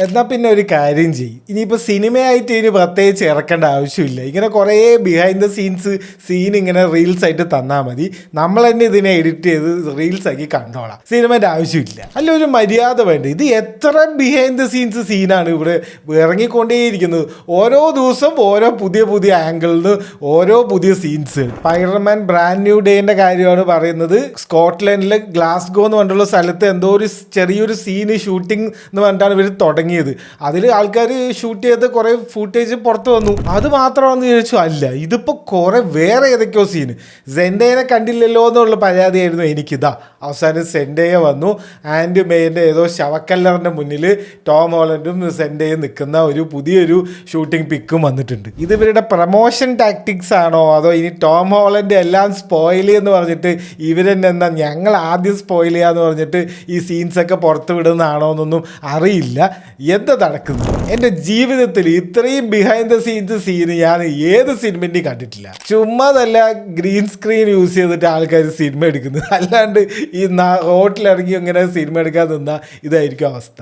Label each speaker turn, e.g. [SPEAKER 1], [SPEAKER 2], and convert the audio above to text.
[SPEAKER 1] എന്നാൽ പിന്നെ ഒരു കാര്യം ചെയ്യും, ഇനിയിപ്പോൾ സിനിമയായിട്ട് ഇനി പ്രത്യേകിച്ച് ഇറക്കേണ്ട ആവശ്യമില്ല. ഇങ്ങനെ കുറേ ബിഹൈൻഡ് ദ സീൻ ഇങ്ങനെ റീൽസ് ആയിട്ട് തന്നാൽ മതി. നമ്മൾ തന്നെ ഇതിനെ എഡിറ്റ് ചെയ്ത് റീൽസ് ആക്കി കണ്ടോളാം. സിനിമേൻ്റെ ആവശ്യമില്ല. അല്ല, ഒരു മര്യാദ വേണ്ട. ഇത് എത്ര ബിഹൈൻഡ് ദ സീനാണ് ഇവിടെ ഇറങ്ങിക്കൊണ്ടേയിരിക്കുന്നത്. ഓരോ ദിവസം ഓരോ പുതിയ ആംഗിളിൽ നിന്ന് ഓരോ പുതിയ സീൻസ്. സ്പൈഡർമാൻ ബ്രാൻഡ് ന്യൂ ഡേന്റെ കാര്യമാണ് പറയുന്നത്. സ്കോട്ട്ലൻഡിലെ ഗ്ലാസ്ഗോ എന്ന് പറഞ്ഞിട്ടുള്ള സ്ഥലത്ത് എന്തോ ഒരു ചെറിയൊരു സീന് ഷൂട്ടിംഗ് എന്ന് പറഞ്ഞിട്ടാണ് ഇവർ തുടങ്ങിയത്. അതിൽ ആൾക്കാർ ഷൂട്ട് ചെയ്ത് കുറേ ഫുട്ടേജ് പുറത്ത് വന്നു. അത് മാത്രമാണെന്ന് ചോദിച്ചു, അല്ല, ഇതിപ്പോൾ കുറേ വേറെ ഏതൊക്കെയോ സീന്. സെൻഡേനെ കണ്ടില്ലല്ലോ എന്നുള്ള പരാതിയായിരുന്നു എനിക്കിതാ. അവസാനം സെൻഡേയ വന്നു. ആൻഡ് മേൻ്റെ ഏതോ ശവക്കല്ലറിൻ്റെ മുന്നിൽ ടോം ഹോളൻഡും സെൻഡേയും നിൽക്കുന്ന ഒരു പുതിയൊരു ഷൂട്ടിംഗ് പിക്കും വന്നിട്ടുണ്ട്. ഇത് ഇവരുടെ പ്രൊമോഷൻ ടാക്ടിക്സ് ആണോ, അതോ ഇനി ടോം ഹോളൻഡ് എല്ലാം സ്പോയിൽ എന്ന് പറഞ്ഞിട്ട് ഇവരെന്നെ എന്താ ഞങ്ങൾ ആദ്യം സ്പോയിൽ ചെയ്യാന്ന് പറഞ്ഞിട്ട് ഈ സീൻസൊക്കെ പുറത്ത് വിടുന്നതാണോ എന്നൊന്നും അറിയില്ല. എന്താ നടക്കുന്നത്? എൻ്റെ ജീവിതത്തിൽ ഇത്രയും ബിഹൈൻഡ് ദ സീന് ഞാൻ ഏത് സിനിമൻ്റെയും കണ്ടിട്ടില്ല. ചുമ്മാതല്ല ഗ്രീൻ സ്ക്രീൻ യൂസ് ചെയ്തിട്ട് ആൾക്കാർ സിനിമ എടുക്കുന്നത്. അല്ലാണ്ട് ഈ റോട്ടിലിറങ്ങി ഇങ്ങനെ സിനിമ എടുക്കാൻ നിന്നാൽ ഇതായിരിക്കും അവസ്ഥ.